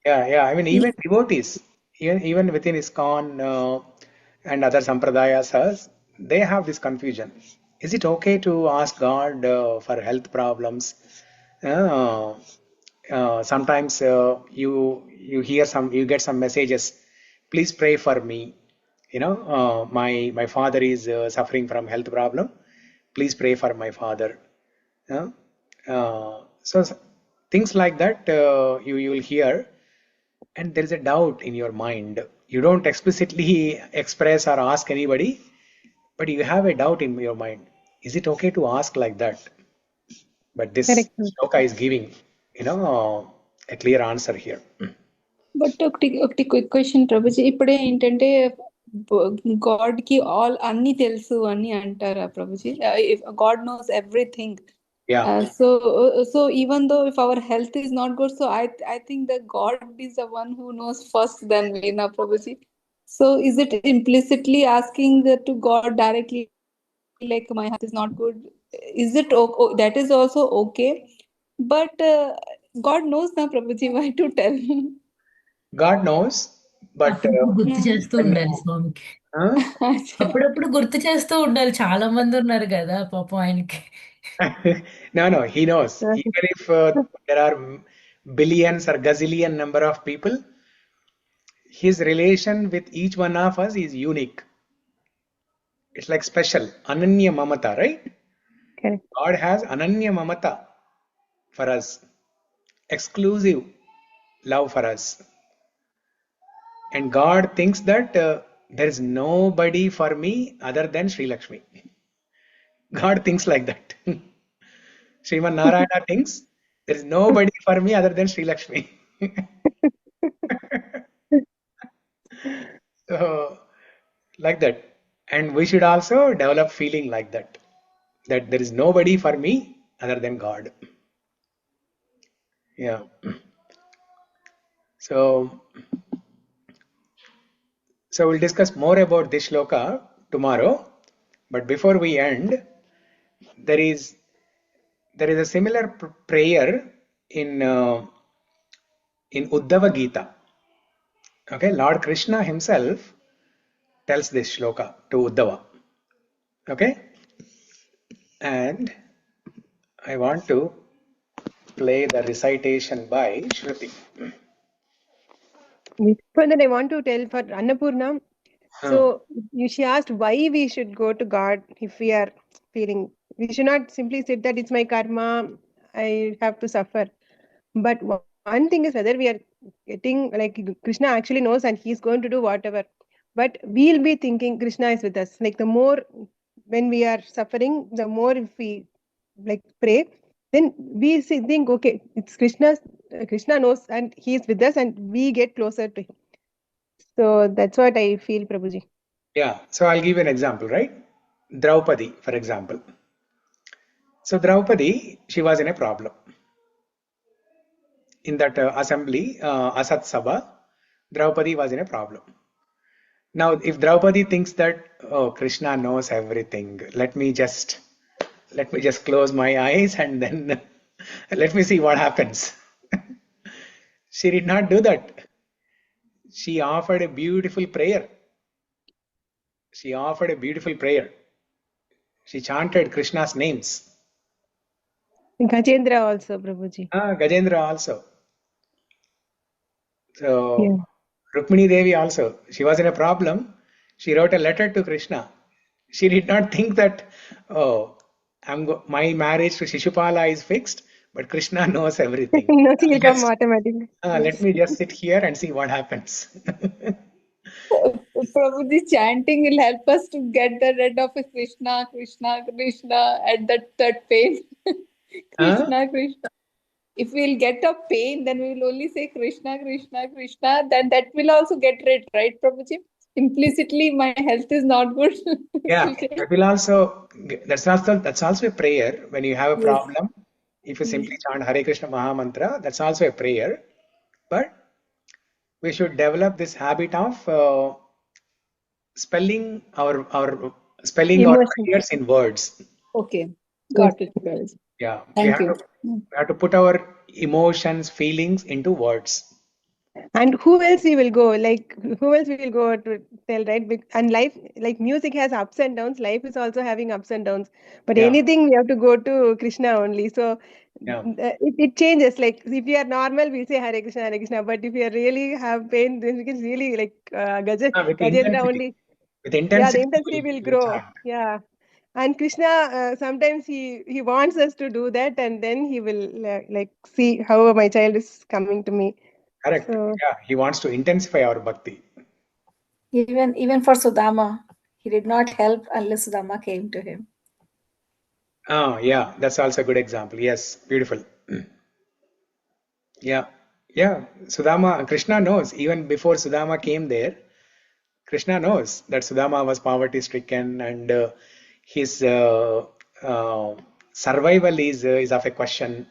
Yeah. I mean, even devotees, even within ISKCON and other sampradayas, they have this confusion. Is it okay to ask God for health problems? Sometimes you hear you get some messages. Please pray for me. My father is suffering from health problem. Please pray for my father. So things like that you will hear, and there is a doubt in your mind. You don't explicitly express or ask anybody, but you have a doubt in your mind. Is it okay to ask like that? But this Sloka is giving, a clear answer here. But ఒకటి quick question Prabhuji, ఇప్పుడే ఏంటంటే God కి all అన్ని తెలుసు అని అంటారా Prabhuji? God knows everything. So even though if our health is not good, so I think that God is the one who knows first than we, na Prabhuji. So is it implicitly asking to God directly, like my health is not good? Is it that is also okay? But God knows, na Prabhuji, why to tell? God knows, but గుర్తు చేస్తూ ఉండాలి స్వామికి. అప్పుడప్పుడు గుర్తు చేస్తూ ఉండాలి. చాలా మంది ఉన్నారు కదా పాపం ఆయనకి. No, he knows. Even if there are billions or gazillion number of people, his relation with each one of us is unique. It's like special, ananya mamata, right? Correct. God has ananya mamata for us, exclusive love for us. And God thinks that there is nobody for me other than Sri Lakshmi. God thinks like that. Sriman Narayana thinks There is nobody for me other than Sri Lakshmi. So, like that. And we should also develop feeling like that. That there is nobody for me other than God. Yeah. So we'll discuss more about this shloka tomorrow. But before we end, there is a similar prayer in Uddhava Gita. Okay, Lord Krishna himself tells this shloka to Uddhava. Okay, and I want to play the recitation by Shruti. Before that, I want to tell for Annapurna. So she asked why we should go to God if we are feeling. We should not simply say that it's my karma, I have to suffer. But one thing is whether we are getting, like, Krishna actually knows and he's going to do whatever. But we'll be thinking Krishna is with us. Like, the more when we are suffering, the more if we like pray, then we think, okay, it's Krishna knows and he's with us and we get closer to him. So that's what I feel, Prabhuji. Yeah, so I'll give you an example, right? Draupadi, for example. So Draupadi, she was in a problem. In that assembly, Asat Sabha, Draupadi was in a problem. Now, if Draupadi thinks that, oh, Krishna knows everything, let me just close my eyes and then let me see what happens. She did not do that. She offered a beautiful prayer. She chanted Krishna's names. Gajendra also, Prabhuji. Gajendra also. So, Yeah. Rukmini Devi also. She was in a problem. She wrote a letter to Krishna. She did not think that, oh, my marriage to Shishupala is fixed, but Krishna knows everything. Nothing will come automatically. Let me just sit here and see what happens. Prabhuji, chanting will help us to get rid of Krishna, Krishna, Krishna at that pain. Krishna, Krishna. If we'll get a pain, then we will only say Krishna, Krishna, Krishna. Then that will also get rid, right, Prabhuji? Implicitly, my health is not good. Yeah, that will also, that's also a prayer. When you have a problem, if you simply chant Hare Krishna Maha Mantra, that's also a prayer. But we should develop this habit of spelling our prayers in words. Okay, got it, Prabhuji. Yeah, Thank you. We have to put our emotions, feelings into words. And who else we will go? Like, who else we will go to tell, right? And life, like music has ups and downs. Life is also having ups and downs. But anything, we have to go to Krishna only. So it changes. Like, if we are normal, we'll say Hare Krishna, Hare Krishna. But if we are really have pain, then we can really like Gajendra only. With intensity, the intensity will grow. Yeah. And Krishna, sometimes he wants us to do that, and then he will like see how my child is coming to me. Correct. So, yeah, he wants to intensify our bhakti. Even for Sudama, he did not help unless Sudama came to him. Oh, yeah, that's also a good example. Yes, beautiful. Yeah. Sudama, Krishna knows. Even before Sudama came there, Krishna knows that Sudama was poverty stricken and his survival is of a question.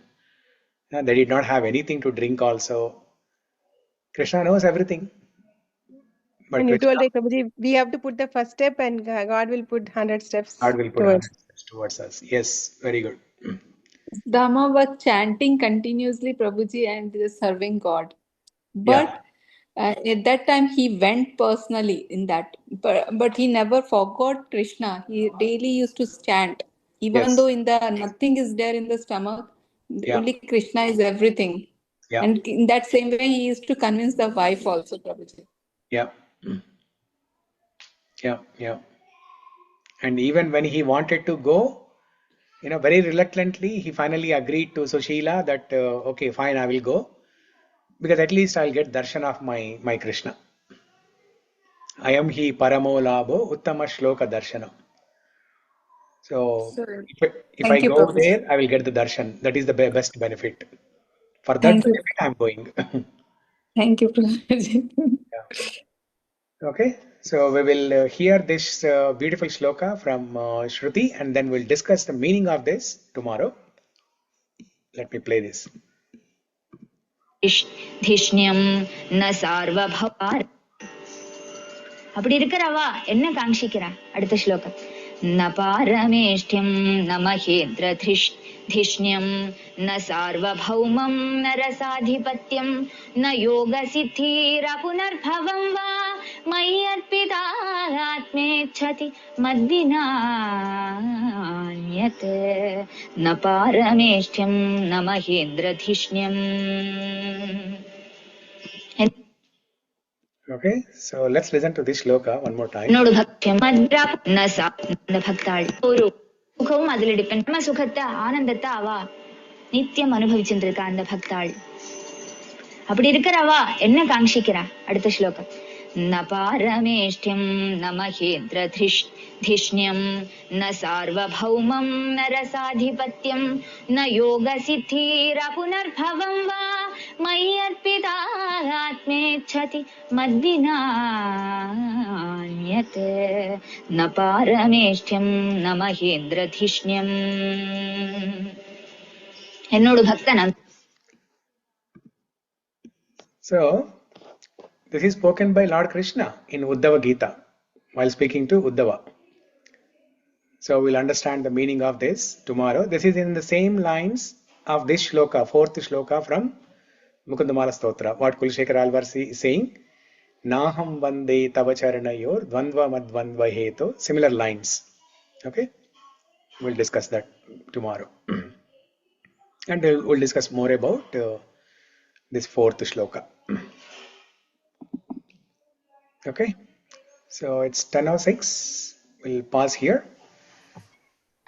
They did not have anything to drink also. Krishna knows everything. But and you told like, Prabhuji, we have to put the first step and God will put 100 steps God will put 100 steps towards us. Yes, very good. Dhamma was chanting continuously, Prabhuji, and serving God. But at that time, he went personally in that. But he never forgot Krishna. He daily used to chant. Even though nothing is there in the stomach, only Krishna is everything. Yeah. And in that same way, he used to convince the wife also, Prabhuji. Yeah. And even when he wanted to go, very reluctantly, he finally agreed to Sushila that, okay, fine, I will go. Because at least I'll get darshan of my Krishna. Ayam hi paramo labho uttama shloka darshanam. So if I go there, I will get the darshan. That is the best benefit. For that Thank you. benefit, I'm going. Thank you, Prabhuji. Okay, so we will hear this beautiful shloka from Shruti, and then we'll discuss the meaning of this tomorrow. Let me play this. धिष्ण्यं न सार्वभौम அப்படி இருக்கிறவா என்ன காங்கிக்கிறா? அடுத்த ஸ்லோகம். ந பாரமேஷ்டியம் ந மகேந்திர धिष्ण्यं न सार्वभौमं न रसाधिपत्यं न योगसिद्धिरपुनर्भवं वा मय्यर्पितात्मेच्छति मद्विनान्यत् न पारमेष्ठ्यं न महेन्द्रधिष्ण्यम्. Okay, so let's listen to this shloka one more time. എന്നോട് ഭക്ഷ്യം ഭക്താൾ ഒരു സുഖവും അതിൽ ഡിപ്പെൻഡ് நம்ம சுகத்தை ஆனந்தத்தை அவா நித்தியம் அனுபவிச்சுட்டு இருக்கா அந்த பக்தாள். அப்படி இருக்கிறவா என்ன காங்கிக்கிறா? அடுத்த ஸ்லோகம். ந பாரமேஷ்டியம் ந மகேந்திர धिष्ण्यं न सार्वभौमं न रसाधिपत्यं न योगसिद्धिरपुनर्भवं वा मय्यर्पितात्मेच्छति मद्विनान्यत् न पारमेष्ठ्यं न महेन्द्रधिष्ण्यम्. என்னோட பக்தன். So, this is spoken by Lord Krishna in Uddhava Gita while speaking to Uddhava. So, we'll understand the meaning of this tomorrow. This is in the same lines of this shloka, fourth shloka from Mukunda-Mālā-Stotra. What Kulshekara Alvar is saying, nāham vande tava caran ayor dvandvam-hetoh. Similar lines. Okay, we'll discuss that tomorrow. And we'll discuss more about this fourth shloka. Okay, so it's 10:06. We'll pause here.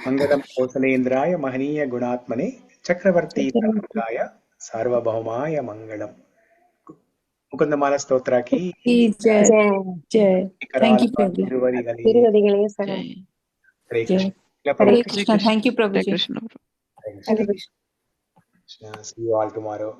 Mangalam Kosalendraya Mahaniya Gunatmane Chakravarti Tamagaya Sarvabhaumaya Mangalam. Mukunda-Mālā-Stotra ki Jai. Jai. Thank you, Prabhuji. திருவடிகளே சரணம். Hare Krishna. Hare Krishna. Thank you, Prabhuji. Hare Krishna. See you all tomorrow.